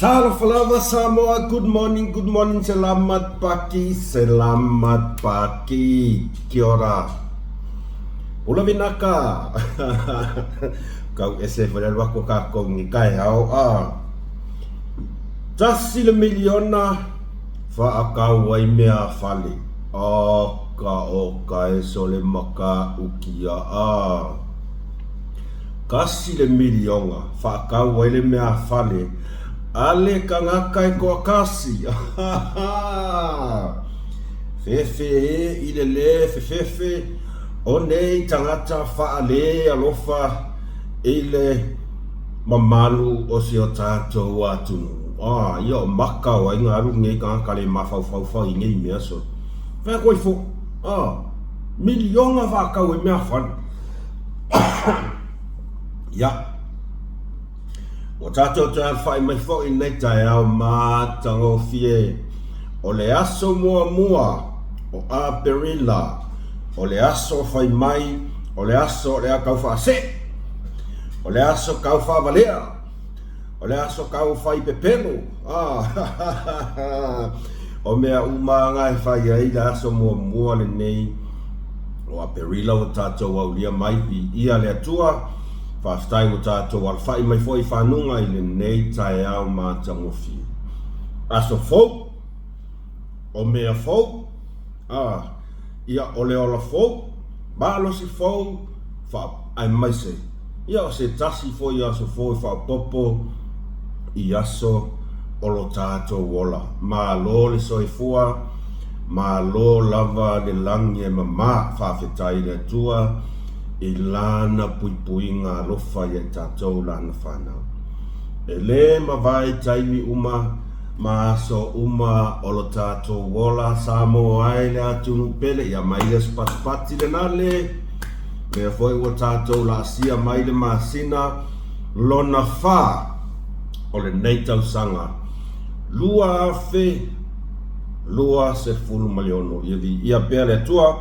Talo Falava Samoa, good morning, selamat pagi, kia ora. Ula vinaka. Kau ese fadal wako kakong ni kai hao Tasi le miliona fa akau wai mea fali. Oka e sole maka ukia Kasi le miliona fa akau wai le mea fali. Ale kangakai ko kasi. Fefe ilele fefe onei tangata fa ale alofa ile mamalu o se o tato watu. Yo maka wa ngaru ngai kangakale mafau ngai meso. Fa ko fo. Miliona va ka we me afan. Ya. O tato ta fai mai fo in nei tai au ma tango fie o le aso mua o a perila o le aso fai mai o le aso le kau fa se o le aso kau fa valea o le aso kau fai pepeno o mea uma ngai fai ai le aso mua le nei o a perila o tato wa ulia mai ia le atua Whaftai o tātou alwhai mai fwoi whanunga i le nei tae au mā tangofi. Aso fau, o mea fau, ia ole ola fau, balo si fau, ai mai se. Ia o se tasi fwoi aso fwoi whapopo i aso olo tātou wola. Mā lo le soifua, mā lo lava le langi e mamā whawhetai le tua, I lana puipuinga lofa i tātou lana whanau. E le mawai taimi uma, maaso uma olo tātou wola, samo ai le atunu pele, ia mai le spatipati le nale, mea foi o tātou la sia mai le masina, lona wha, o le neitau sanga. Lua afe, lua se fulu maliono, ia pea le tua,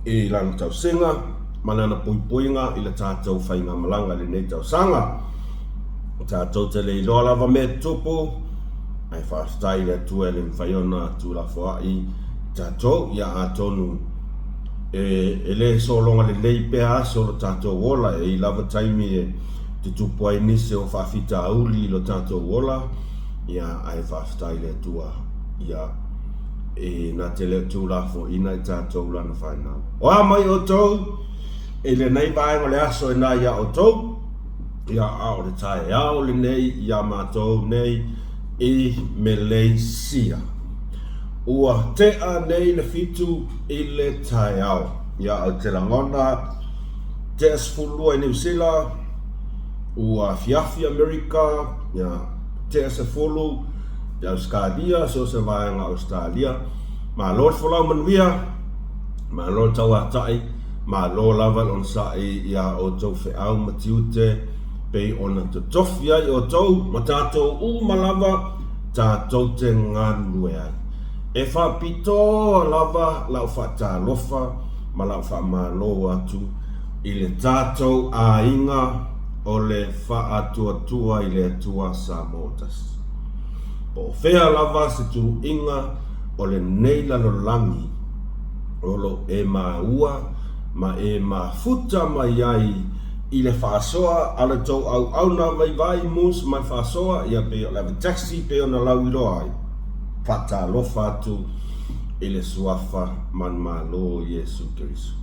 I lana tau singa, manana puipuinga I le tātou whainga malanga le nei tau sanga. Tātou te le iloa lava me tupu, ai whaastai le tua le mwhaiona tu la whaai tātou ia atonu. E le solonga le lei pea aso lo tātou wola I lava taimi e te tupu ai nise o whaafita auli lo tātou wola, ia ai whaastai le tua ia na te le tu la ina I tātou lana whainau. O mai o tau, E le nei vaenga le aso e nai a o tau, ia a o le tae ao le nei, ia mātou nei, I Malaysia. Ua tea nei le fitu I le tae ao, ia au te langona, te asfulua I New Zealand, ua fiafi Amerika, ia te asfulu, ia Australia, so se vaenga Australia, ma lor fulau manuia, ma lor tau atai, ma lo lava on sai ia o tau au matiute pe ona te tofi ai o tau ma tātou malava tātou te nganue ai. E whapito lava lau whata lofa ma lau whamalo atu I le tātou a inga o le whaatua I le atua sa motas. Po whea lava se tu inga o le neila lo langi o lo e maua ma e mafuta mai ai I le whaasoa ala tau au na vai mus mai whaasoa ia pe o lava taxi pe o na lau ilo ai whata lofa atu I le suafa man malo Yesu Kirisu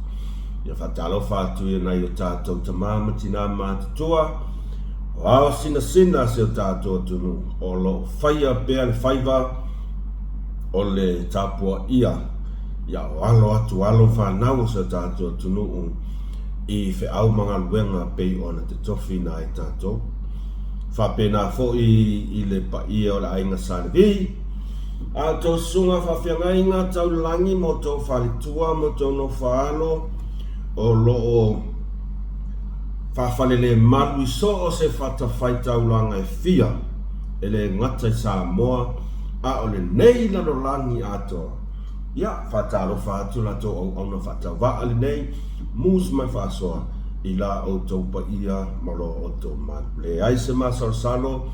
ia whata lofa atu ia nai o tātou tamama tina mātutua o ao sina se o tātou tunu o lo whaia pea le whaiva o le tāpua ia ia o alo atu alo whanau sa tātou tunu I whi au mga luenga pei ona te tofi na I tātou. Whapena fo I le pa ia o la ainga sārevi. A tō sunga whawhianga inga tau langi mo tō whalitua mo tō no whaalo o loo whawhalele maru so o se whata whaitau langa e fia e le ngata I Samoa a o le nei lalo langi atoa. Ia, whatalo whātu la tō au na whatau wa ale nei, mus mai whāsoa I la o tō pa ia malo o tō man. Le aise ma salo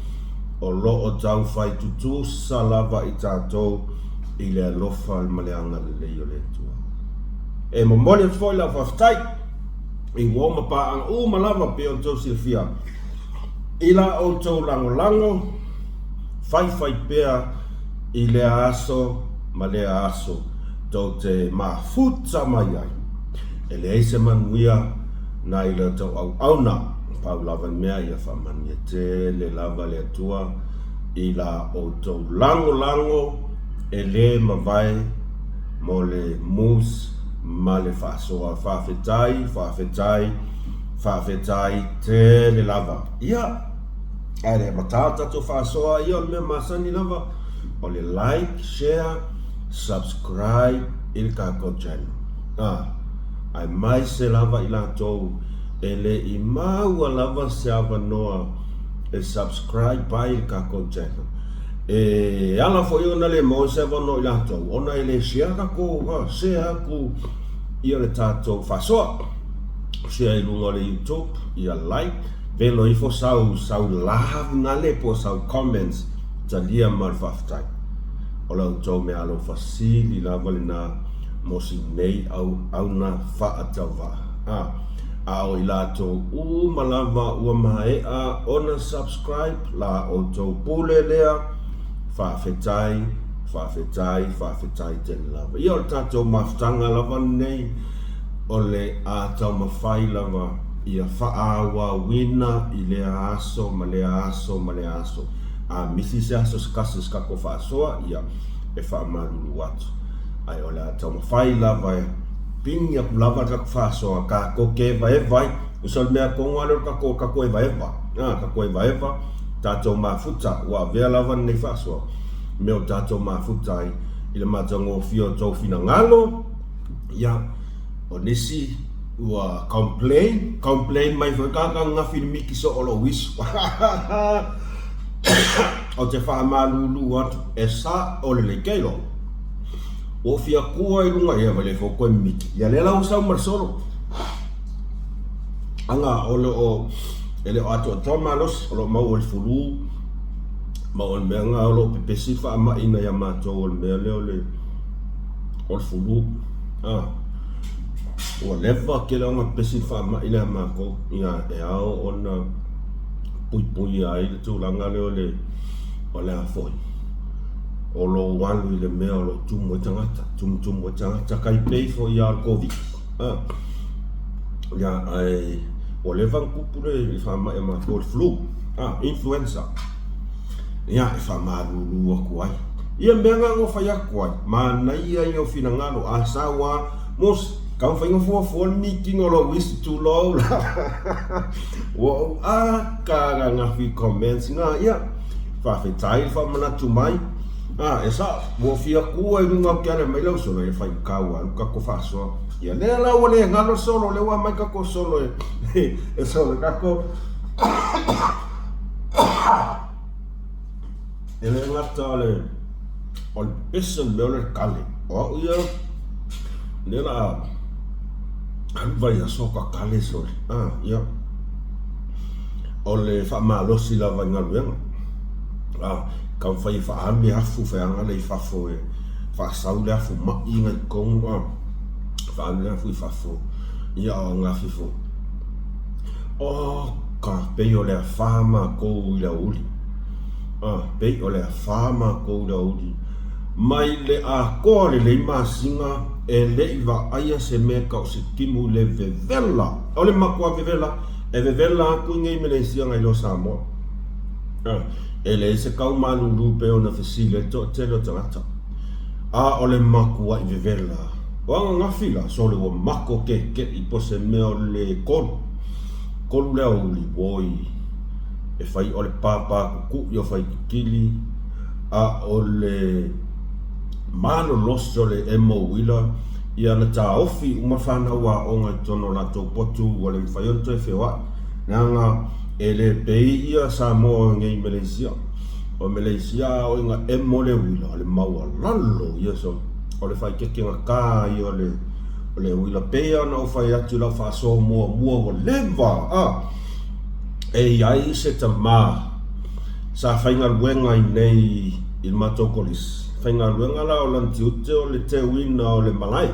o loo tau fai tutu salava i tātou i le alofa le maleanga le leo le tua. E momoni foi la whaftai i woma pa ang malava pe o tau silfia. Ila o tau lango fai pea i le aso ma le aso tau te mafuta mai ai. E le eise manuia na i le tau au na pau lava mea ia whamani te le lava le atua i la o tau lango e le mawai mo le mus ma le whasoa whawhetai te le lava. Ia, aere matata to whasoa ia o le mea masani lava o le like, share, subscribe il kako channel. Ai mai se lava i la tau e le i maua lava se ava noa e subscribe pai il kako channel. E ala foi ona le mo se ava no i la tau. Ona e le share kako, share ku ia le tatou whasoa. Share i lunga le YouTube, ia like. Velo i fo sau love ngale po sau comments ta lia mal whaftai. Ola tau me alo fasili lava le na mosi nei au na whaatau wa. Ao i lato malava ua maea ona subscribe la o tau pule lea whawhetai te lava. Ia o tatou maftanga lava nei o le a tau mawhai lava ia whaawa wina i le aso ma le aso. A misi se aso skasis kako whaasoa ia e whaamaruru atu. Ai o le a tau mawhai lava e pinga lava ka whasoa ka koke vai usal mea kongalo kako e vai kako e vai tatou mafuta wa vea lava nei whasoa me o tatou mafuta i le matango fio tau fina ngalo ia o nisi ua complain mai foi kaka ngafi miki so olo wis o te whaamalulu atu e sa o le keilo o fia kua i runga ia vale fo koe miki ia le lau sau marsolo anga o ele o ato tomalos o mau o fulu mau o menga o pepesi fa ma ina ya mato o mele o fulu o leva ke la ma pepesi fa ma ina mako ia e ao ona pui ai tu langa le o le afoi o lo walu i le mea o lo tumu e tangata kai pei fo ia COVID ia ai o le vankupure i whama e mako o flu influenza ia e whama lulu aku ai ia menga ngo whai aku ai ma na ia i o fina ngalo a sawa mos kau whainga fua meeting o lo wisi tu lo o ka ngafi comments nga ia whawhetai whamanatu mai esa wo fia ku e nunga kiare mai lau solo e fai kaua ka ko faso ia le la o le ngalo solo le wa mai ka ko solo e solo ka ko ele ngata le ol pesen me ole kale o ia le la an vai so ka kale solo ia ole fa malo si la va ngalo kau fai whaame afu whaanga lei whafo e whaasaule afu mai ngai konga whaame afu i whafo ia o ngā whifo ka pei o lea whaama kou i la uli pei o lea whaama kou i la uli mai le a koa le lei maasinga e lei wa aia se me kau se timu le vevela o le makua vevela e vevela aku ngai me le sia ngai lo Samoa ele se kau malulu pe ona fesile to telo tangata o le makua i vevela o ngafila so le o mako ke i pose me o le kolu le o li boi e fai o le papa kuku i o fai kili o le mano loso le emo wila ia na ta ofi uma whana wa o ngai tono la tau potu o le mwhaionto e whewa nanga ele pei ia Samoa ngai Malaysia o Malaysia o inga emo le wila le maua lalo ia so o le fai keke nga ka i o le wila pei ana o fai atu la whaso mua o leva e iai se sa whainga luenga I nei il matokolis. Whainga luenga la o lanti ute o le te wina o le malai.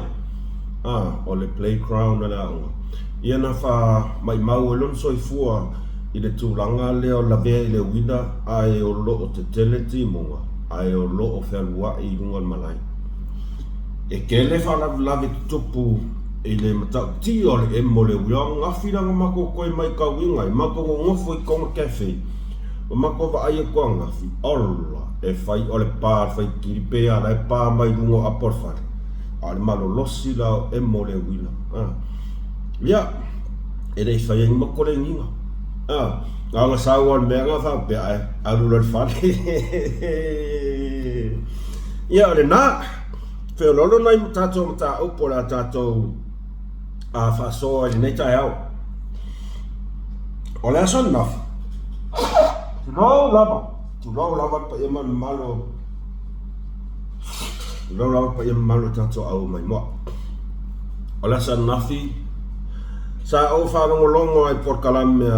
O le playground o le aunga. Ia na wha mai mau e lon soifua I le tūlanga leo la vea I le wina ai o lo o te tele timonga. Ai o lo o whelua I runga malai. E kele whalavi tupu I le matau ti o le emo le wiong ngawhiranga mako koe mai ka wingai. Mako ngofo I konga kefe. O mako wa aia koa ngawhi. Ola e whai o le pā whai kiripea la e pā mai rungo aporwhare. A le malo losi la o emo le wina. Ia, e rei whai ingi mako le nginga. Nga sawa mea ngā wha pia e arula le whare. Ia, o le nā. Whiololo nai tātou mata upo la tātou a whasoa I nei tai au. O le ason nafi. Tūlau lava pa ia malo. Tūlau lava pa ia malo tātou au mai moa. O le ason nafi. Sa au whanongolongo ai Porkalame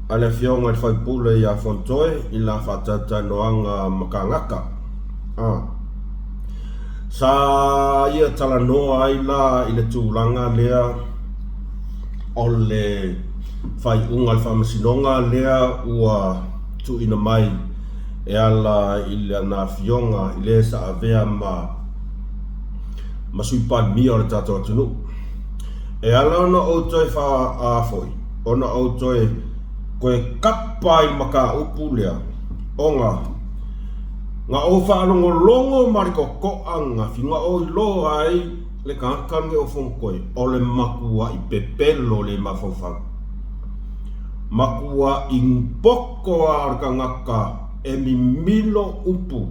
a le fionga I whaipule I a Fontoe I la whatata noanga makangaka. Sa ia tala noa ai la I le tūlanga lea o le whai unga I whamasinonga lea ua tu ina mai e ala I le ana fionga I le sa avea ma suipan mia o le tātou atunu. E ala ona outoe wha afoi, ona outoe koe kapa I maka upu lea onga nga o whaanongo longo mariko koanga fi nga o ilo ai le kankange o fonkoe o le makua I pepelo le mafofang. Makua I mpoko a arkangaka e mi milo upu.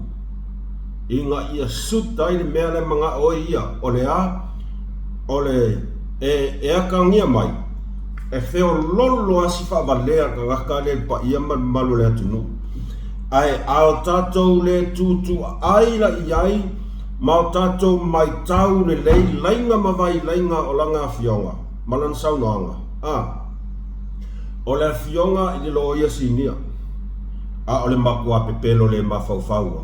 I nga ia suta I le mea le mga o ia o le a o le e akangia mai. E feo lolo asifa valea kangaka le pa ia malu le atunu. Ai ao tātou le tūtu ai la iai, mau tātou mai tau le lei lainga mawai lainga o langa fionga, malan sau noanga. O le fionga I le lo ia sinia, o le makua pepelo le mawhauwhaua.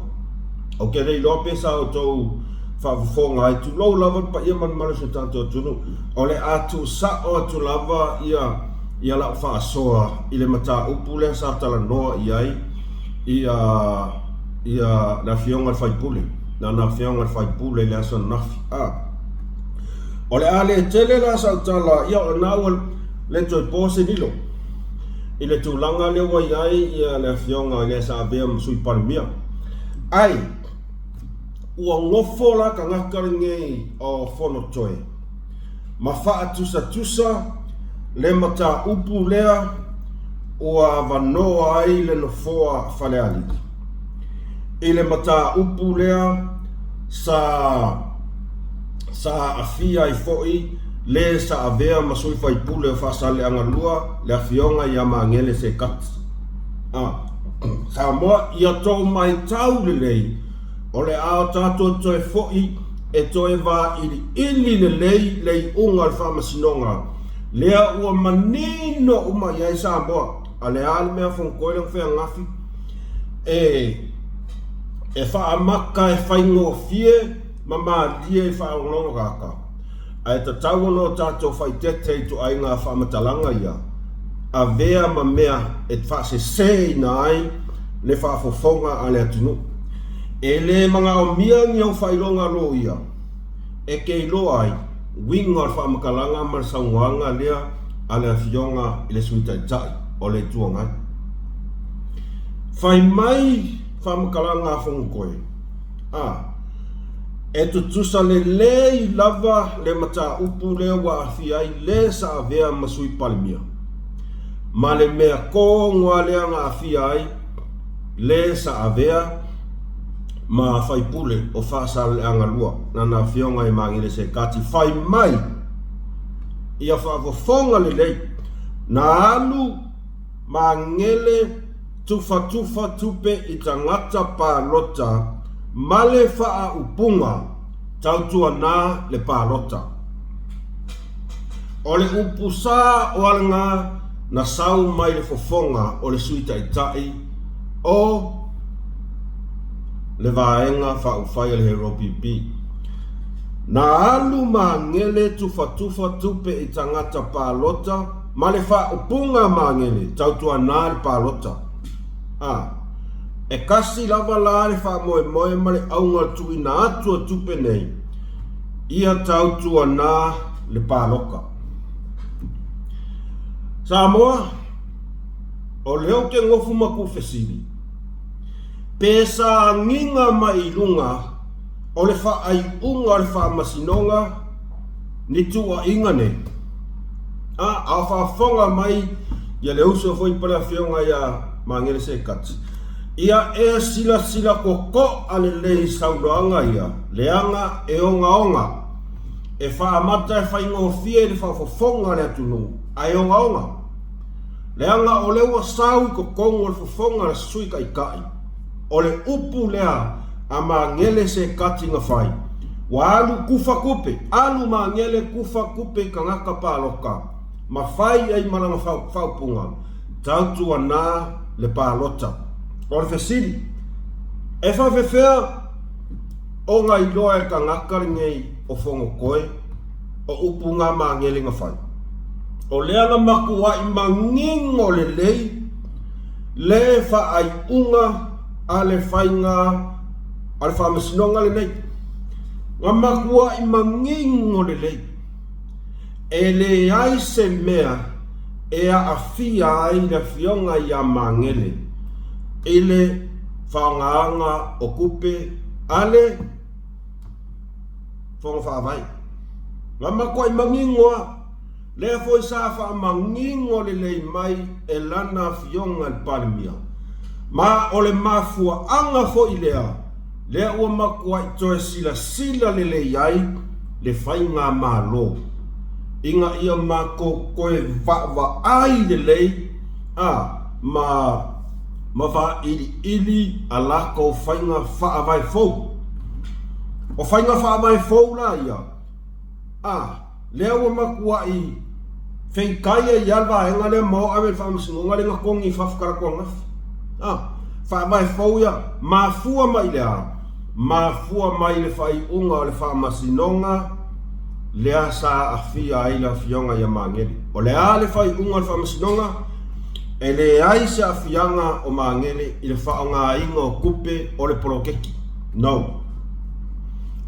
O ke rei lope sa o tau whawfonga ai tu lau lava pa ia malu se tātou tunu. O le atu sa o atu lava ia la whaasoa I le mata upule sa tala noa iai. Ia na fionga whaipule na fionga whaipule le aso nafi o le ale tele la sautala ia o naua le toi pose nilo I le tūlanga le wai ai ia le fionga le sa avea msui parimia ai ua ngofo la ka ngakaringei o fono toe ma wha tusa le mata upu lea ua vanoa ai le nofoa whaleali. I le mata upu lea sa afia I foi le sa avea masui whaipule o whasale angalua le afionga I amangele se kat. Sa moa ia tau mai tau le lei o le ao tātou toe foi e toe va ili le lei unga le whamasinonga lea ua manino uma iai sa moa ale ale mea fonkoe le whea ngafi e whaamaka e whaingo fie mama lia I whaonglongo kaka ai tatau no tātou whaitete I tu ai ngā whaamatalanga ia a vea ma mea e whaase sei na ai le whaafofonga ale atunu e le mga o mia ngiau whailonga lo ia e kei lo ai winga o whaamakalanga mar saunga lea ale a fionga I le suita tai o le tuangai. Whai mai whamakalanga whongokoe. E tutusa le lei lava le mata upu lea wa awhiai le sa avea masui palimia. Ma le mea ko ngua lea ngā awhiai le sa avea ma whaipule o whaasale angalua na na fionga I mangile se kati. Whai mai ia whaavofonga le lei na alu ma ngele tufa tupe I tangata pa lota ma le wha upunga tautua na le pa lota. O le upusa o alanga na sau mai le fofonga o le suita itai o le vaenga whaufai le hero pipi. Na alu ma ngele tufa tupe i tangata palota, ma le whaupunga ma ngele tautua nā le palota. E kasi lava la le wha ma le aunga tui na atua tupe nei, ia tautua nā le paloka. Samoa, o leo ke ngofu maku fesiri. Pesa nginga mailunga, o le wha ai unga le wha masinonga, ni tua inga ne. A wha mai, ia le uso fo i pala whionga ia mangere se kati. Ia e sila koko ale lei sauroanga ia, leanga e onga. E wha amata e wha ingo fie le wha fofonga le atunu, ai onga. Leanga o lewa sau ko kongo le fofonga le sui kai. O le upu lea a ma ngele se kati nga whai. Wa alu kufa kupe, alu ma ngele kufa kupe ka ngaka paloka. Ma whai ai maranga whaupunga, tautua nā le palota. O le fesiri, e whawewhea o ngai loa e ka ngakari ngei o whongo koe, o upu ngā ma ngele nga whai. O leanga maku wa i mangingo le lei, le wha ai unga a le whainga, a le whamasinonga le nei. Ngā maku wa i mangingo le lei, e le ai se mea, e a awhia ai le whionga i a mangele, e le whaongaanga o kupe, a le whonga whaavai. Ngā maku wa i mangingoa, lea foi sa wha mangingo le lei mai e lana whionga le palimia. Ma o le mafua anga fo i lea ua makua i toe sila le lei ai le whainga malo. Inga ia mako koe wa ai le lei, ma wa ili a lako whainga whaavai fau. O whainga whaavai fau la ia, lea ua makua i whaikaia i alwa e ngale mo ame whamasingonga le ngakongi i whafkara kua ngafi. Whaamai fau ia, mafua mai lea, mafua mai le whai unga o le whamasinonga, lea sa a fia ai la whionga ia mangeli. O lea le whai unga o le whamasinonga, e le ai se a fianga o mangeli i le whaonga inga o kupe o le polokeki. No.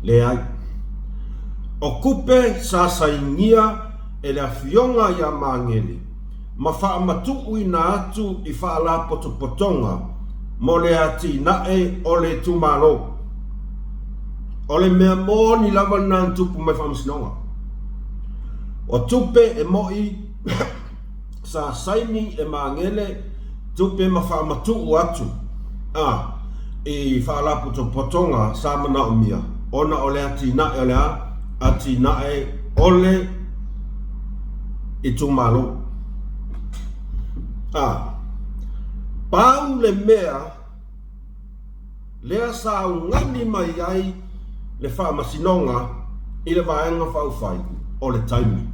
Le ai. O kupe sa saingia e le whionga ia mangeli. Ma wha matu ui na atu i wha la potonga mo le ati nae o le tumalo. O le mea mo ni lava nan tupu mai whamasinonga. O tupe e moi sa saini e mangele tupe ma wha matu atu. I wha la potonga sa mana o mia. Ona o le ati nae o le ati nae o le i tumalo. Pau le mea lea sa ngani mai ai le whamasinonga i le vaenga whauwhai o le taimi.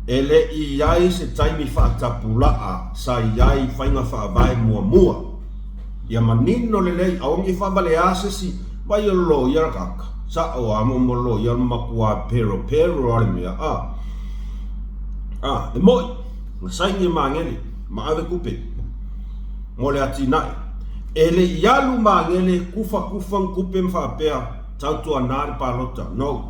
E le i ai se taimi whaatapulaa sa i ai whainga whaavai mua. Ia manino le lei aongi whavale asesi vai o lo i arakaka. Sa o amo mo lo i makua pero ale mea. Le moi. Nga saingi mangeli, maave kupe. Mo le ati nae. E le ialu mangeli kufa kupe mwhapea tautua nari palota. No.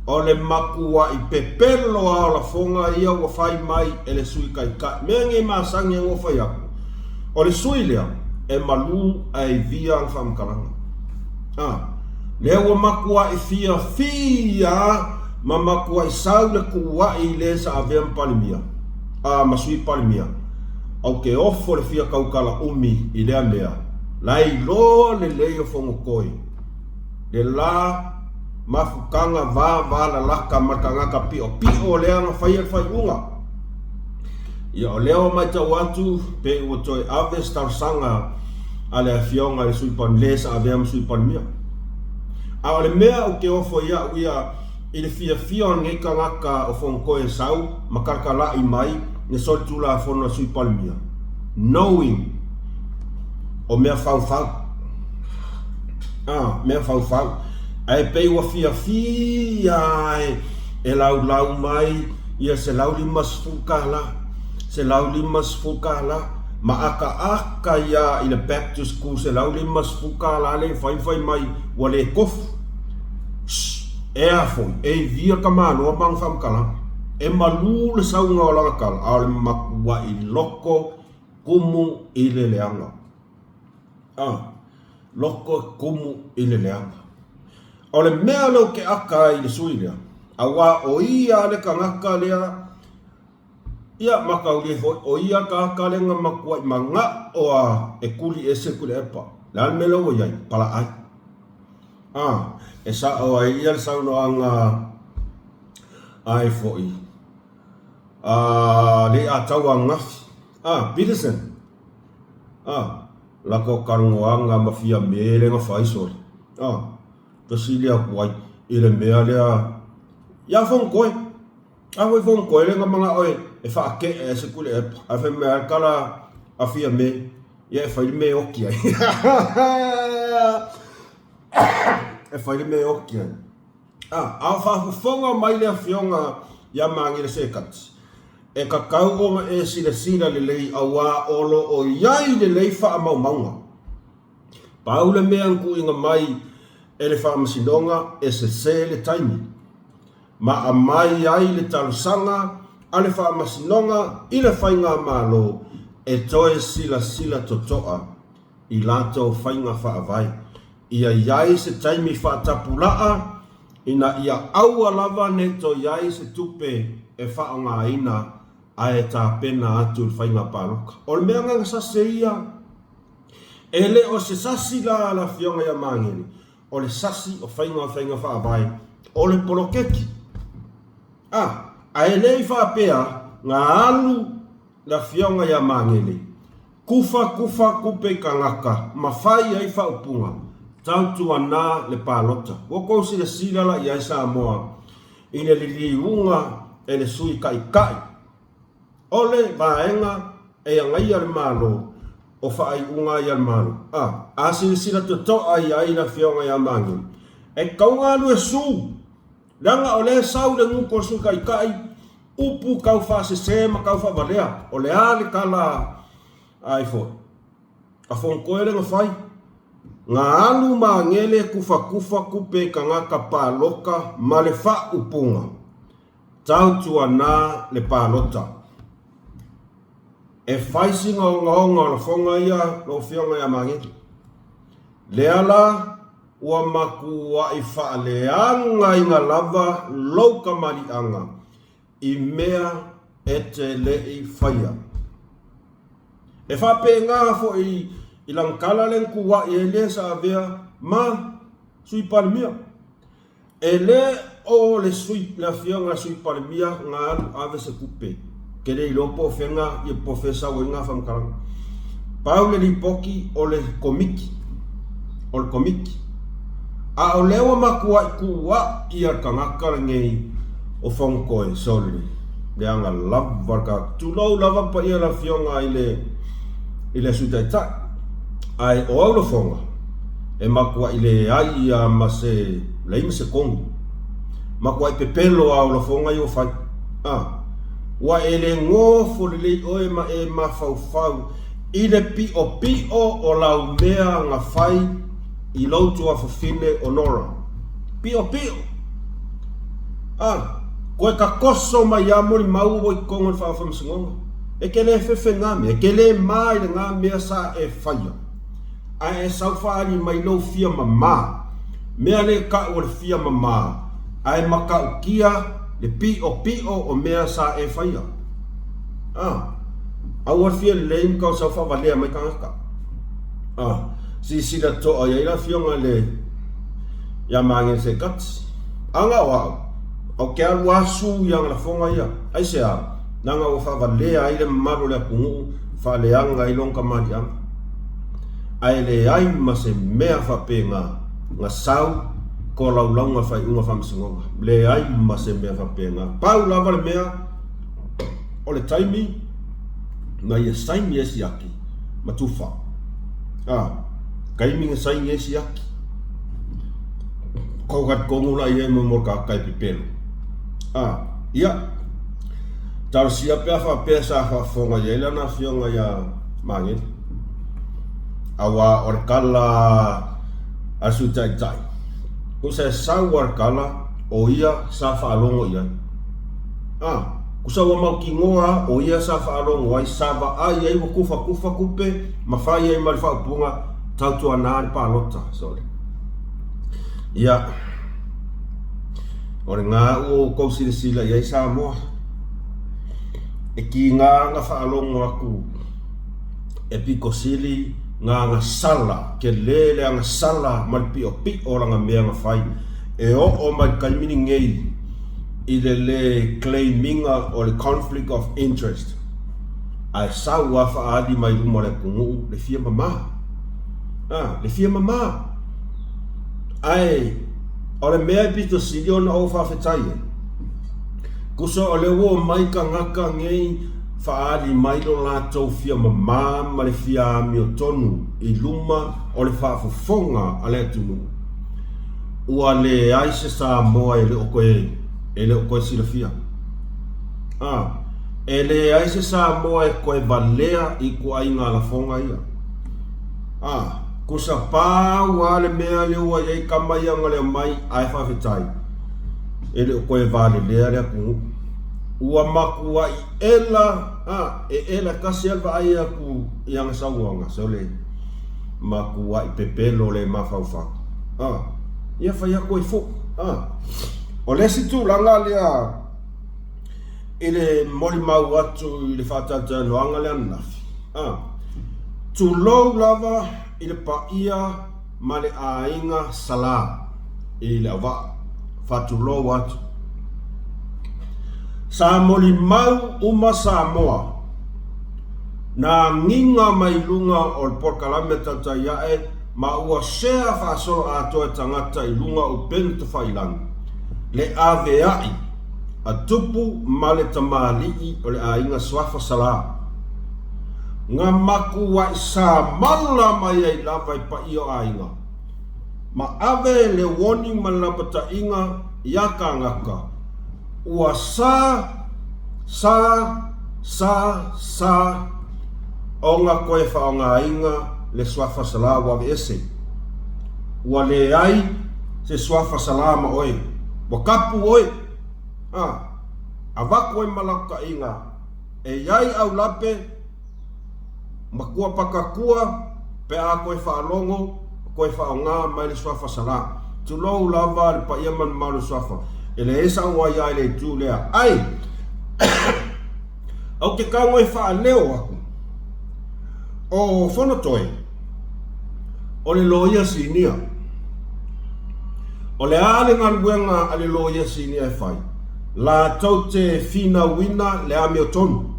O le makua i pepelo a la fonga ia ua whai mai e le sui kai. Mea nge maasangi a ngofai aku. O le sui lea e malu ai via ang whamkaranga. Lea ua makua i fia ma makua i sau le kuwa i le sa avea mpalimia. Masui palimia. Au ke ofo le fia kaukala umi i lea mea. Lai lo le leo fongo koi. Le la mafukanga va la laka markangaka pio lea nga whai unga. Ia o leo mai tau atu pe ua toi ave starsanga a le fionga le suipan lesa avea masui palimia. A le mea o ke ofo ia uia i le fia ngai ka ngaka o fongo koe sau makarkala i mai ni sol tu la fono sui palmia knowing o mea fau mea fau ai pei wa fia e lau mai ia se lau limas fukala ma aka ia i le back to school se lau limas fukala le fai mai wa le kof e afoi e via kamano bang fam kala e malu le saunga o langa kala au le makua i loko kumu i le leanga loko kumu i le leanga o le mea lo ke aka i le suilia awa o ia le kangaka lea ia makau le o ia ka aka le nga makua i manga o a e kuli e se kuli epa le al melo o iai pala ai e sa o ai ia le sauno anga ai foi le a tau angafi Peterson lako karongoanga mafia mele nga faisol tosilia kuai ile mea lea ya fong koe le nga mga oe e fa ke e se kule e a fe mea kala a fia me ya e faile me okia e faile me okia a fa fonga mai le fionga ya mangi le sekats e kakau o e sila le lei awa olo o iai le lei fa mau maunga paule mea nku inga mai e le fa masinonga e se le taimi ma a mai ai le talusanga a le fa masinonga i le fainga malo e toe sila totoa i lato fainga fa avai ia iai se taimi fa tapulaa ina ia aua lava ne to iai se tupe e fa nga ina ae ta pena atu il fainga paloka. O le mea nga sase ia, e le o se sasi la fionga ya mangeni, o le sasi o fainga wha avai, o le polokeki. Ae le i wha apea, ngā alu la fionga ya mangeni, kufa kupe kangaka, mawhai ai wha upunga, tautu ana le palota. Woko si le silala i ai Samoa, ina li unga e le sui kai. Ole vaenga e angai al malo o fai unga i al malo. Sila to ai la fionga ya mangi. E kaunga lu e su. Langa ole sau le nguko su kai upu kau fa se ma kau fa valea. Ole ale kala ai fo. A fon koere no fai. Nga alu mangele kufa kupe kangaka pa loka male fa upunga. Tautu ana le palota. E whaisinga o ngaonga la whonga ia lo whionga ia mangi. Leala ua maku wa i whaaleanga i ngā lava lauka marianga i mea e te lei whaia. E whape ngā fo i langkala lenku wa i ele sa avea ma sui palimia. E le o le sui la whionga sui palimia ngā alu ave se kupe. Kele i lopo whenga i profesa wenga whamkaranga. Pau le li poki o le komiki. A o lewa makua i kuwa i a kangakara ngei o whongkoe soli. Le anga lava tulau lava pa ia la fionga i le sutaitai. Ai o au la whonga. E makua i le ai a mase leima se kongu. Makua i pepelo au la whonga i o whai. Wa ele ngofo le oe ma e ma fau i le pio o lau mea nga fai i lautu a fafine onora. Pio. Koe ka koso ma iamuri mau o i kongo fa whamsingonga. E ke le fefe ngami, e ke le mai le ngā mea sa e whaia. A e sau whaari mai lau fia mama. Mea le ka o le fia mama. A e maka ukia le pio o mea sa e whaia. Aua fia leim kau sa whavalea mai kangaka. Si la toa ia ila fionga le ia mangen se kats. Anga wao. Au ke alu asu yang la fonga ia. Ai se a. Nanga o whavalea ai le maru le pungu. Whaleanga i longa mari anga. Ai le ai ma se mea whape nga sau. Ko laulanga fai unga whamsingonga. Le ai ma se mea whapenga. Pau lava le mea o le taimi na ia saini esi aki matufa kaimi saini esi aki kau kat kongula ia mo ka kai pipelo ia tar siapa fa pesa fa fonga ia na fionga ya mangit awa orkala asu tai kusa sawar kala o ia sa fa longo ia kusa wa mau kingoa o ia sa fa longo ai sa va ai ai kufa kupe mafai ai malfa punga tautu ana pa lota sorry ia ore nga o ko sila ia sa mo e ki nga fa longo aku e piko sili nga sala ke lele nga sala malpi o pi o nga mea nga fai e o mai kalmini ngei i le claiming o le conflict of interest ai sa wa fa adi mai mo le kungu le fia mama ai o le mea pito sili ona o fa fetai kuso o le wo mai ka ngaka ngei faali mai lo latou fia mama ma le fia miotonu i luma o le faafofoga a le atunu ua le ai se Samoa e le o koe silafia e le ai se Samoa e koe valea i kuaiga alafoga ia kusa pā ua le mea le ua iai kamaiaga le mai ae faafetai e le o koe valelea le akugu ua maku ai ela kasi alva ai aku yang sawanga sole maku ai pepelo le mafaufa ia fa ia koe fo o le situ langa lea ele moli mau atu le fatata loanga le anafi tu low lava ile paia male ainga sala ile ava fatu low atu sa moli mau uma Samoa na nginga mai lunga o porkalame tata iae ma ua sea faso ato e tangata i lunga o pento failan le aveai a tupu male tamali o le ainga swafa sala nga maku wa sa mala mai ai lava i pa io ainga ma ave le warning malapata inga yaka ngaka ua sa o nga koe whaonga inga le swafa sala wa ese ua le ai se swafa sala ma oe wa kapu oe avako e malaka inga e iai au lape makua pakakua pe a koe whaolongo koe whaonga mai le swafa sala tulou lava le pa iaman malu swafa ele esa wa ia ele tu lea ai au ke ka ngoi fa leo aku o fono toi o le loia sinia o le ale ngalwenga ale loia sinia e fai la taute fina wina le ame otonu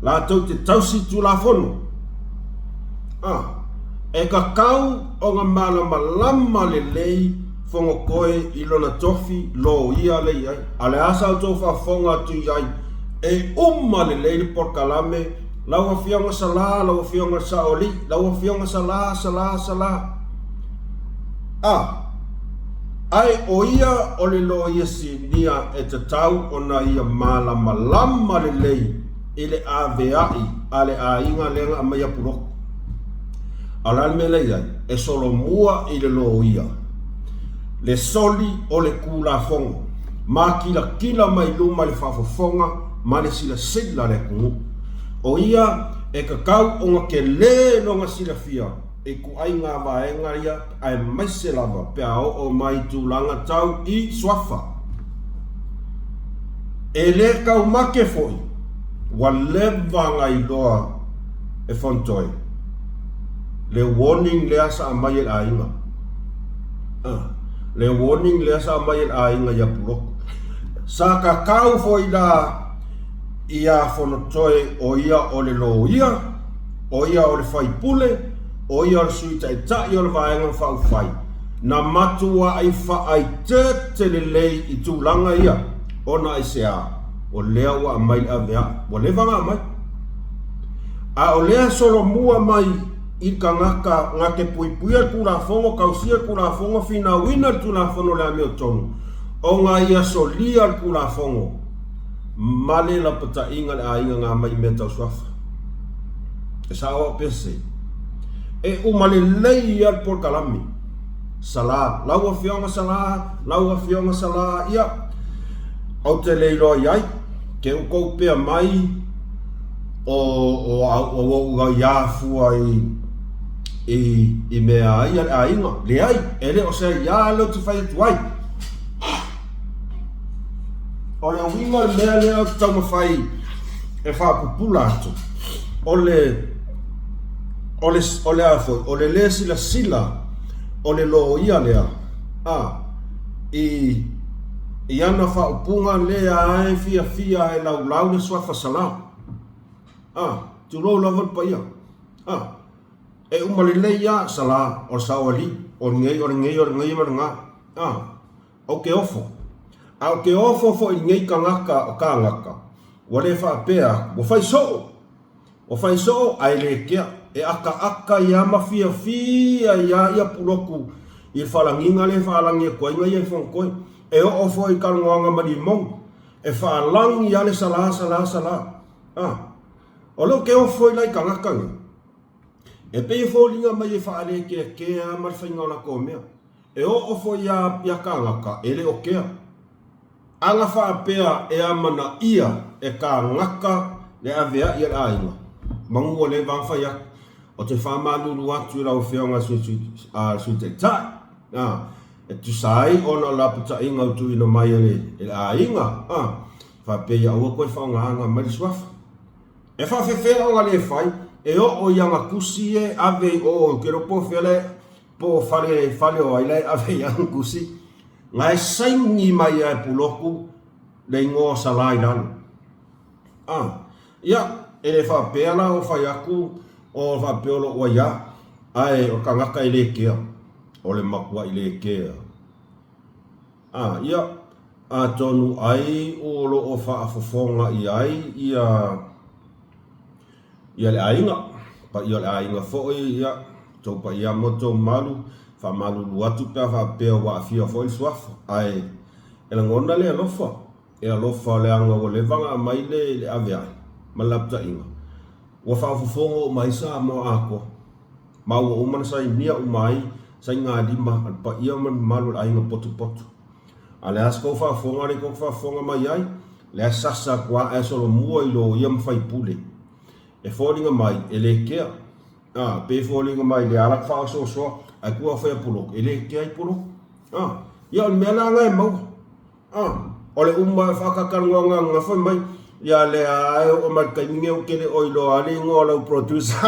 la taute tausi tu la fono e ka kau o nga malama le lei fongo koe i lona tofi lo ia le iai ale asa o tofa fonga tu iai e le leili porkalame laua fionga sala laua fionga saoli laua fionga sala ai o ia o le lo ia sinia e te tau o na ia malama le lei i le aveai ale a inga lenga a maya puroko alal me le iai e solo mua i le lo ia le soli o le kula fonga ma kila mai luma le fafofonga ma le sila le kungu o ia e kakau o nga ke le no nga sila fia e ku ai ngā vaenga ia ai mai se lava pe o mai tūlanga tau i swafa e le kau make foi wa leva ngai doa e fontoi le warning le asa mai el ainga le warning le asa mai el ainga ya puroko sa kakau foi da ia fonotoe o ia o le lo ia o ia o le fai pule o ia o le suita e tai o le vaenga fau fai na matua ai fa ai te le lei i tūlanga ia ona ai sea o lea ua mai avea o le vanga mai A o lea solo mua mai I ka ngake puipuia kula fongo kausia kula fongo fina wina tula fono la meo tonu. O ngā ia solia kula fongo. Male la pata inga le a inga ngā mai mea tau swafa. E sa o pese. E umale lei al por kalami. Sala, laua fionga sala, ia. Au te leilo iai, ke ukou pea mai o ia fua I mea ia a inga. Le ai, ele o se ia lo te whai tuai. O le winga mea lea tau mawhai e whapupula atu. O le afoi, o le sila, o le lo ia lea. I ana whaupunga lea ai fia e lau le swafa sala. Tu lo lawan pa ia. E umali leia sala o sawali, o ngei maranga. O ke ofo. Au ke ofo fo I ngei ka ngaka o ka ngaka. Wale whaapea, o whai so ai le kea. E aka ia mafia ia puloku. I whalanginga le whalangi e koe ngai e whongkoi. E o ofo I karangoanga mani mong. E whaalangi ia le sala. O lo ke ofo I lai ka ngaka ngai. E pei fōlinga mai e whaare kea mai whainga ona ko mea. E o ofo ia ka ngaka, e le o kea. Anga whaapea e amana ia e ka ngaka le avea ia la inga. Mangu o le wangwhai ak. O te whamalulu atu rau whionga sui te tai. E tu sai ona la puta inga utu ino mai e la inga. Whapea ua koe whaonga anga mai swafa. E whawhewhea o le whai. E o yanga kusi e ave o kero po fele po fale o aile ave yang kusi ngai saingi mai e puloku le ngo salai lanu. Ia e le whapela o whaiaku o whapeolo o ia ai o kangaka I le kea o le makua I le kea. Ia a tonu ai o lo o whaafofonga I ai ia le ainga, pa ia le ainga foi ia, tau pa ia moto malu, fa malu luatu pia fa pia wa afia foi swafa, ai, e la ngona le alofa le anga o le vanga mai le avea, malapta inga, wa fa fufongo mai sa mo ako, ma wa umana sa inia umai, sa inga lima, pa ia man malu le ainga potu, ale asko fa fonga le kok fa fonga mai ai, le sasa kwa e solo mua ilo ia mfai pule, e fōringa mai, e le kea. Pe fōringa mai, le alak whao so, ai kua whea pulok, e le kea I pulok. Ia, mea la ngai mau. O le umma e whakakarunga ngā whai mai, ia le ae o mai kaiminge o kere oilo ali ngō lau producer.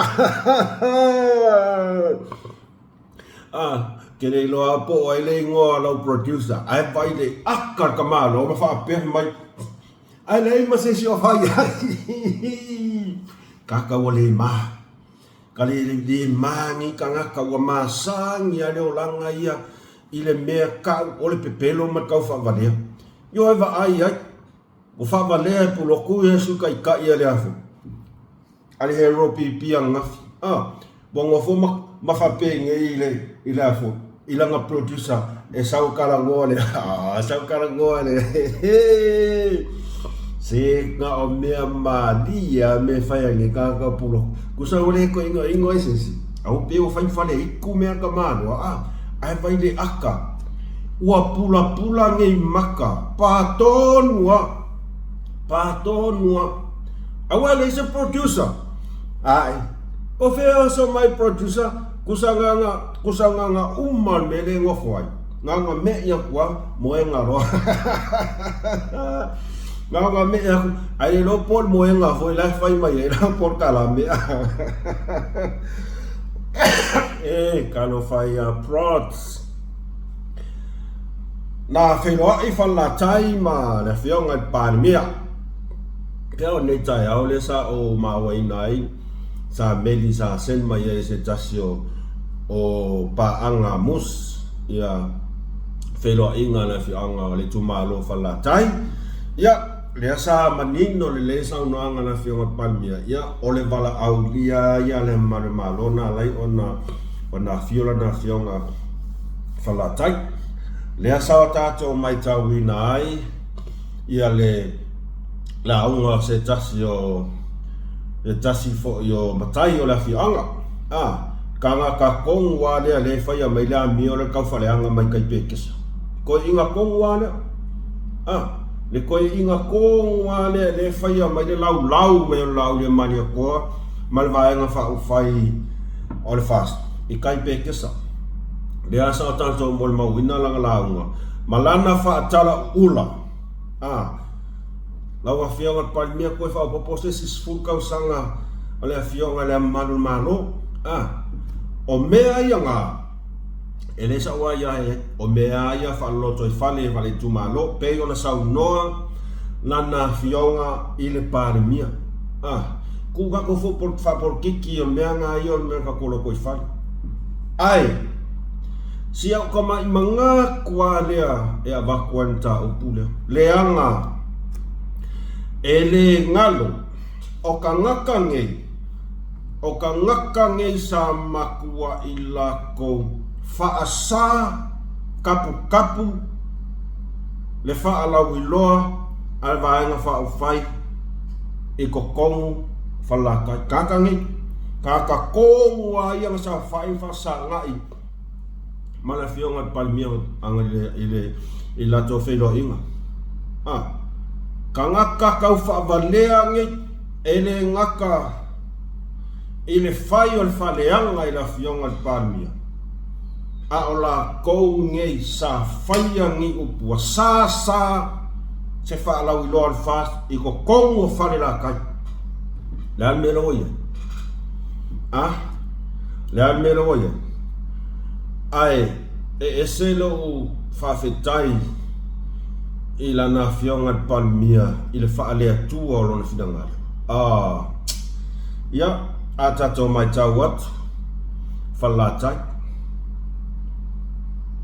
Kere ilo a po o ele ngō lau producer. Ai vai le akar kamalo, o ma whaapea mai. Ai le ima se si o whai ai. Kaka wa le maha. Ka le mangi ka ngaka wa masangi a leo langa ia I le mea kau o le pepelo ma kau whavalea. Yo e wa ai ai. O whavalea e puloku e suka I ka ia le afu. Ale he ropi pia ngafi. Bongo fo ma whape nge I le afu. I langa producer e sau karangoa le. Sau karangoa le. Se nga o mea malia me whai ange kaka pulo. Kusa ule ko ingo esesi. Au pe o whai whale iku mea ka mano. Ai vai le aka. Ua pula ngei maka. Patonua. Au ele is a producer. Ai. O whea so mai producer. Kusa nga uman me le ngofwai. Nga me ia kua moe nga roa. Nga me aku ai lo por moenga foi la fai mai era por kalame kalo fai prods na felo I falla taima la fionga palmia pero nei tai au le sa o mawai nai sa meli sa sen mai se tasio o pa anga mus ia felo inga la fionga le tu malo falla tai ia le sa manino le sa unoanga na fionga palmia ia ole vala aulia ia le malona lai ona fiola na fionga falatai le sa tato mai tawina ai ia le la unga se tasio e tasi fo yo matai o la fionga kanga ka kongwa le faya mai la mi o le kaufaleanga mai kai pekesa ko inga kongwa le koe inga kongwa le faya mai le lau me lau le mani ko mal vaenga fa ufai o le fast I kai pekesa le asa tanto mol mawina langa launga malana fa tala ula lawa fionga palmia koe fa popose sis fulka usanga ole fionga le mano o mea ia ngā ele sa wa ia o mea ia fa loto I fale vale tumalo pe ona sa noa nana fionga I le parmia ku ga ko fo por kiki o mea nga ia me ka kolo ko I fale ai sia ko mai manga kwa lea e ava kwanta o pule leanga ele ngalo o ka ngaka ngei o ka ngaka ngei sa makua I lako faasa kapu le faalau iloa al vaenga faufai I kokongu falaka kakangi kaka kongu ia sa fai fasa ngai mala fionga palmia anga I lato felo inga kangaka kau favalea ngi ele ngaka ile fai o faleanga I la fionga palmia ola kou ngei sa faya ngi upua sa se fa lau ilo al fast I ko kongo fale la kai le al melo oye le al melo oye ai ese lo fa fetai I la na fionga palmia I le fa ale atua o lona fidanga ia atato mai tawat falatai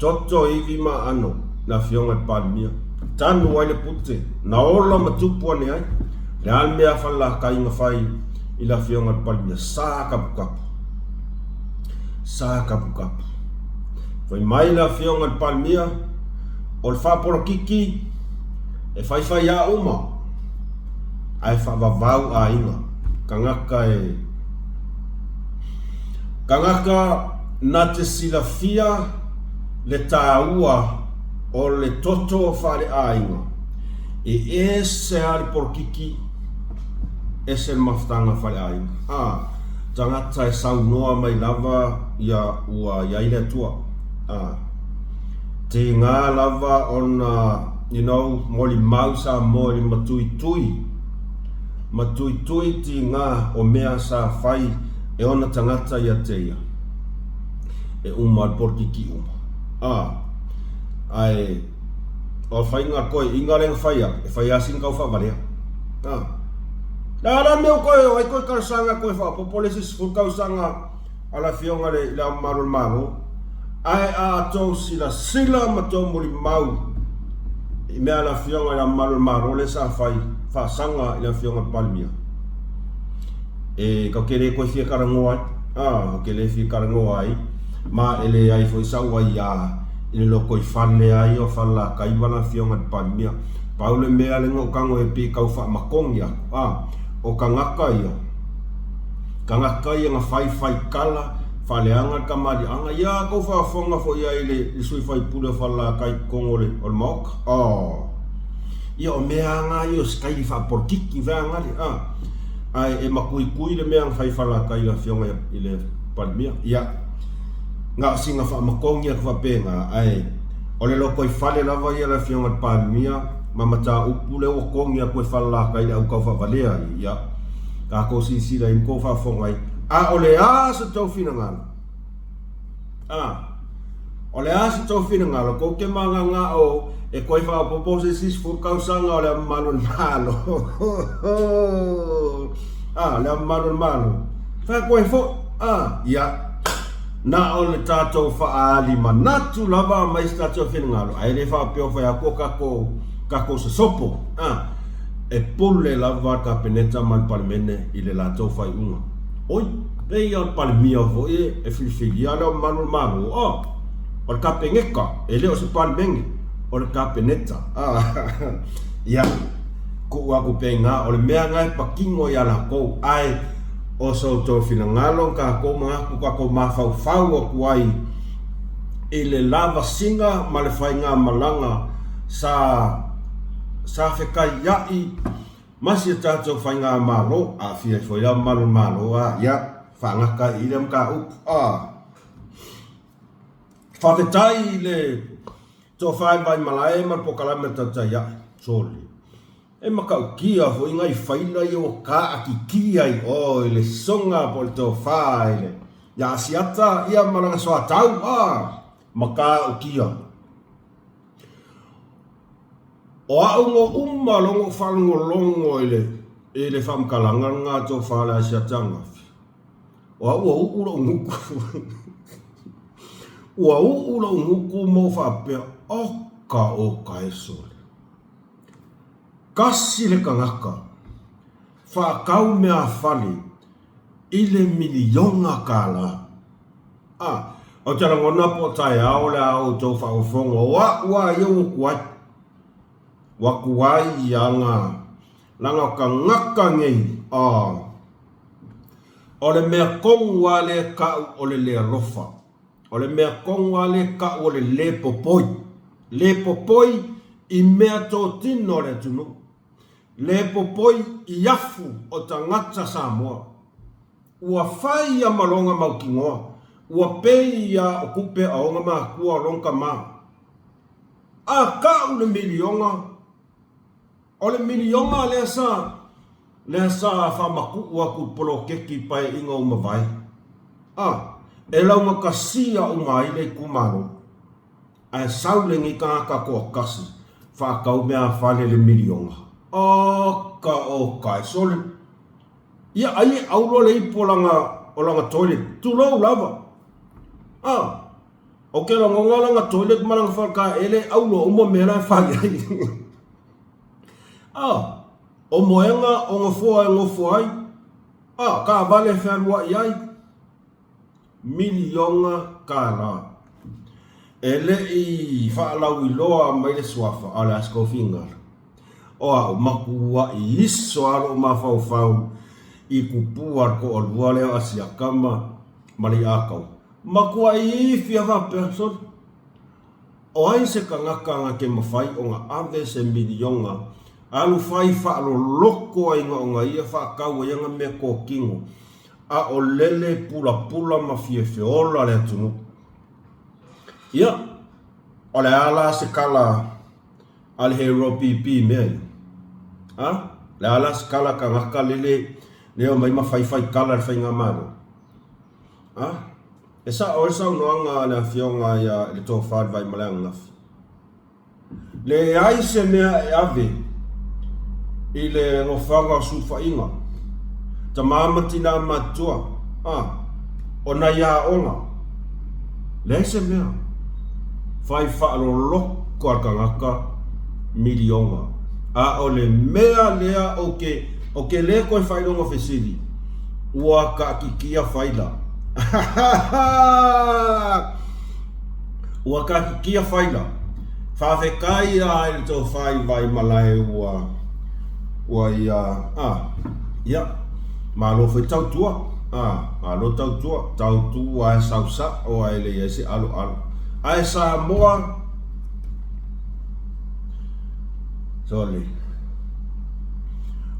toto ivi ma ano na fionga palmia tanu wale putte na ola matupu ane ai le almea fala kainga fai I la fionga palmia sa kapu foi mai la fionga palmia o fa por kiki e fai a uma ai fa vavau a inga kangaka na te silafia le taua o le toto fare ainga ese ari por kiki ese maftanga fare ainga tangata e saunoa mai lava ia ua iaile tua te ngā lava ona moli mausa moli matui ti ngā o mea sa fai e ona tangata ia teia e al por kiki ai o fai nga koe inga renga fai e fai asin kau fa valea la meu koe ai koe karsanga koe fa popolesis full kau sanga ala fionga le la maro ai to sila mato moli mau me ala fionga la maro le sa fai fa sanga la fionga palmia e ka kere koe fia karangoa kele fia karangoa ai ma ele ai foi saua ia ile loko I fale ai o fala kaivana fionga palmia paule mea le ngo kango e pi kau fa makongia o kangaka ia nga fai kala fale anga kamali anga ia kau fa fonga fo ia ile sui fai pule fala kai kongole ol mok ia o mea anga io skai fa por kiki va anga ai e makui le mea fai fala kai la fionga ile palmia ia nga singa fa makongia fa penga ai ole loko I fale lava ia la fionga palmia mamata upule o kongia ko fala kai au ka fa valea ia ka ko si la in ko fa fonga ole se to finanga ole se to finanga ko ke manga nga o e ko fa popose sis fu kausanga ole malo le malo fa ko fo ia na o le tato fa ali manatu lava mai tato finngalo ai le fa pio fa ko kako se sopo e pole lava ka peneta man palmene i le latou fai unga. Oi, pei al palmia vo e filifilia le manu manu. O ka pengeka, e leo se palmenge, o le ka peneta. Ia, ko waku penga, o le mea ngai pakingo i ala kou ai, o so to fina ngalong ka ko mga ka ko mafau o kuai i le lava singa ma le whainga malanga sa whekai iai masi tātou whainga malo a fia whaia malo ia whangaka i le mga whaketai le tō whai vai malae ma pokalame tata ia soli e makau kia fo inga i whaila i o ka aki kia i o i le songa po le tō whai le ia asiata ia maranga soa tau makau kia o aungo longo whalungo longo i le whamkalanga ngā tō whale asiatanga o ua uura unguku ua uura unguku mo whapea oka e soli kasi le kangaka whakau mea whali i le milionga kala o tera ngona po tai ao le au tau whaufongo ua iau kuai wa kuai i anga langa kangaka ngei o le mea kongwa le kau o le lea rofa o le mea kongwa le kau o le popoi i mea tō tino le tunu le popoi i afu o tangata Samoa. Ua whai a malonga maukingoa. Ua pei a o kupe a onga maa kua longa maa. Ka le milionga. O le milionga le sa whamaku ua ku polo keki pai inga umawai. E launga kasia umai le kumaro. Ai saulengi ka koa kasi. Whakau mea whale le milionga. Oka e sole. Ia ai aulo le ipo langa toilet. Tulou lava. O ke longa langa toilet maranga whaka ele aulo umo mera whagi ai. O moenga o ngofua e ngofuai. Ka vale wherua iai. Milionga ka la. Ele i whaalau i loa mai le suafa ale asko fingara. O makua i iso aro mawhau i kupua ko o lua leo asiakama mali akau. Makua i fia whapea sori. O ai se kangakanga ke mawhai o ngā ave se milionga. Alu whai whaalo loko ai ngā o ngā ia whaakau e anga mea ko kingo. A o lele pula ma fie feola le atunu. Ia, o le ala se kala al hero pipi mea. Le ala se kala ka ngaka lele leo mai ma fai kala le fai ngā maro. E sa o sa unoanga le fionga ia le tō whaad vai malang nafi. Le ai se mea e ave i le ngofanga sufa inga. Ta mamatina matua. O na ia onga. Le se mea. Fai whaalo loko a kangaka milionga. O le mea lea o ke lea koe whailonga whesiri. Ua ka kikia whaila. Ua ka kikia whaila. Whawhekai a ele tō whai vai malae ua ia. Malo whai tautua. Malo tautua. Tautua e sausa o a ele ese alo. Ai Samoa soli.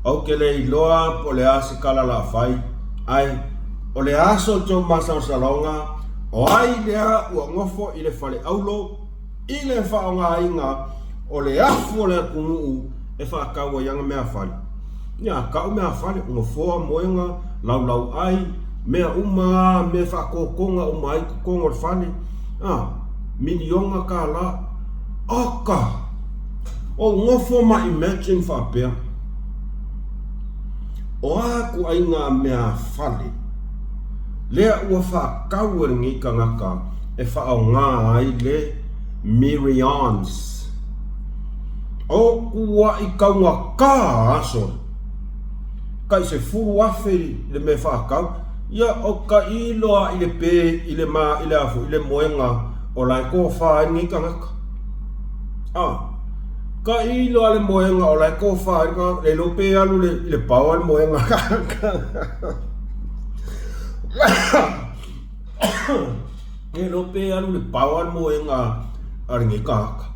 Au ke le iloa po le ase kala la fai. Ai o le aso tō masao salonga. O ai lea ua ngofo i le whale aulo. I le whaonga inga o le afu o le kunuu e whaakaua ianga mea whale. Ia kau mea whale ngofoa moenga lau ai. Mea uma me whaakokonga uma ai kukonga o le whale. Milionga ka la oka o ngofo ma imagine whapea o aku ai ngā mea whale lea ua whakau e ngi ka ngaka e whao ngā ai le millions o kua I kaunga ka aso kai se furu afe le me whakau ia o ka iloa I le pe I le ma I le afu I le moenga o lai ko whaengi ka ngaka ka iloa le moenga o lai ko whaenga le lope alu le paua le moenga le lope alu le paua le moenga aringi ka ngaka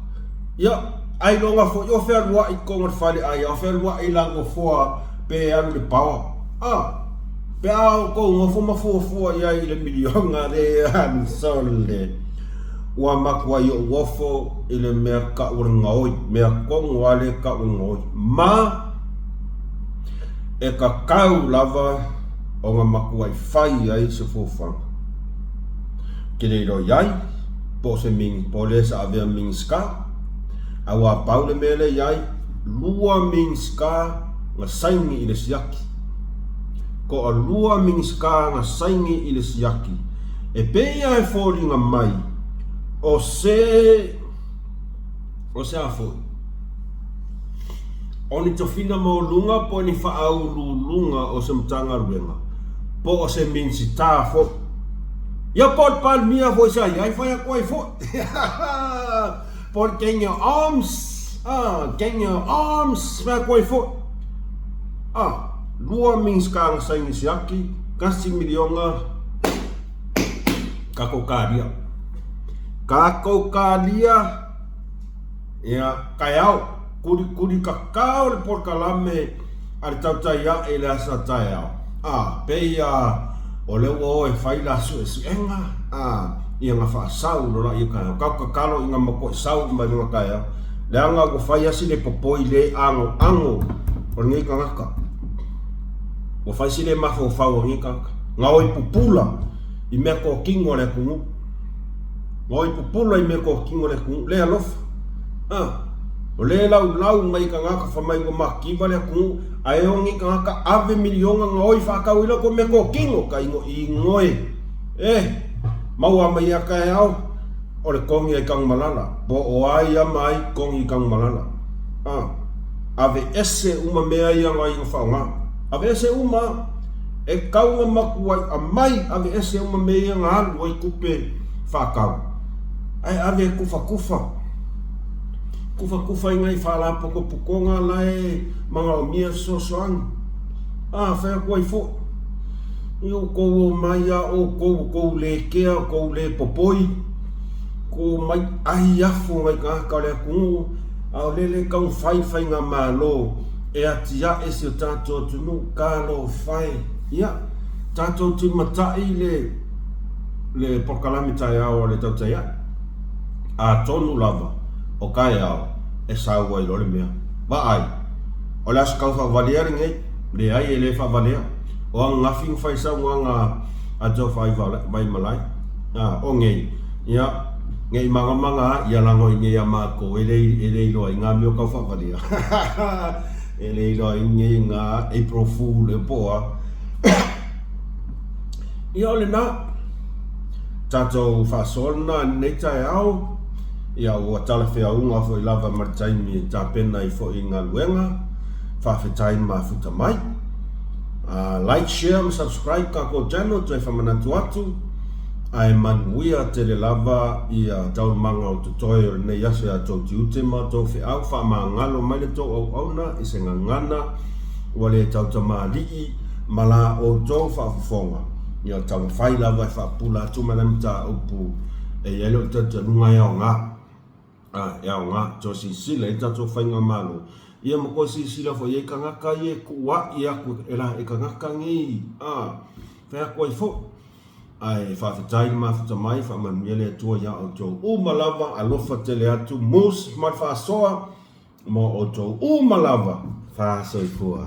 ia ai longa fo yo fer wa I konga fale ai o fer wa I lango fo pe alu le paua pe au ko ngo fo ma fo ia I le milionga le an sole wa makwa yo wofo I le mea ka uringa oi mea kongo wale ka uringa oi ma e ka kau lava o nga makwa I fai ai se fofanga ke le ro iai po se ming po le sa avea ming ska awa paule mele iai lua ming ska nga saingi I le siaki ko a lua ming ska nga saingi I le siaki e peia e fōringa mai o se afo o ni tofina mo lunga po ni whaau lunga o se mtanga ruenga po o se minsi tā fo ia pot pal mia fo sa ia I whaia koe fo por gang your arms whaia koe fo lua mings kang saingi siaki kasi milionga kako kadia ia kaiau kuri kakao le por kalame ar tau taia e le asa taiau peia o le o e fai la su enga ia nga fa sau no la ia kakalo inga mako sau mai nga kaiau le anga ko fai asi le popoi le ango o ngi kangaka o fai si le mafo fau ngi kangaka nga oi pupula I mea ko kingo le kungu ngoi pupula I mea ko kingo le kungu le alofa o le lau mai ka ngaka whamai ko makiwa le kungu ai o ngi ka ngaka ave milionga ngoi whakau ila ko mea ko kingo ka ingo I ngoi maua mai a kai au o le kongi ai kang malala po o ai a mai kongi kang malala ave ese uma mea ia ngai o whaunga ave ese uma e kaunga makuai a mai ave ese uma mea ngā alu ai kupe whakau ai ave kufa I ngai whala poko pukonga lai mga o mia sosoang whea koe fo I o kou o mai a o kou le kea o kou le popoi ko mai ai afo ngai ka le kungu a lele kau fai ngā malo e atia e se tato tunu kalo fai ia tato tu matai le pokalami tai au le tau tai a tonu lava o kai au e sau ai lore mea ba ai o las kau fa valer ngai le ai ele fa valer o ngafing fai sa nga a jo fai vai malai o ngai ia ngai manga ia lango ngai ama ko ele lo nga mio kau fa valer ele lo ngai nga April Fool e poa ia le na tato fa solna nei tai au ia o tala fea unga fo I lava martaimi e tapena I fo inga luenga fa fetai ma futa mai like, share, subscribe ka ko channel tai whamanatu atu ai manuia tele lava ia tau manga o tutoe nei yase a tau tiute ma tau fe au wha ma ngalo mai le tau au auna I se ngangana wale tau tamalii mala o tau wha fufonga ia tau whai lava wha pula tu manamita upu e yelo tata nunga iao ngā to si sila I tau whai ngā malo ia mako si sila fo ye ka ngaka ye kuwa ia ku ela e ka ngaka ngi whea koe fo ai whawhetai ma whatamai whamanuele atua ia o tau umalava alofa tele atu mus mai whasoa mo o tau umalava whasoifua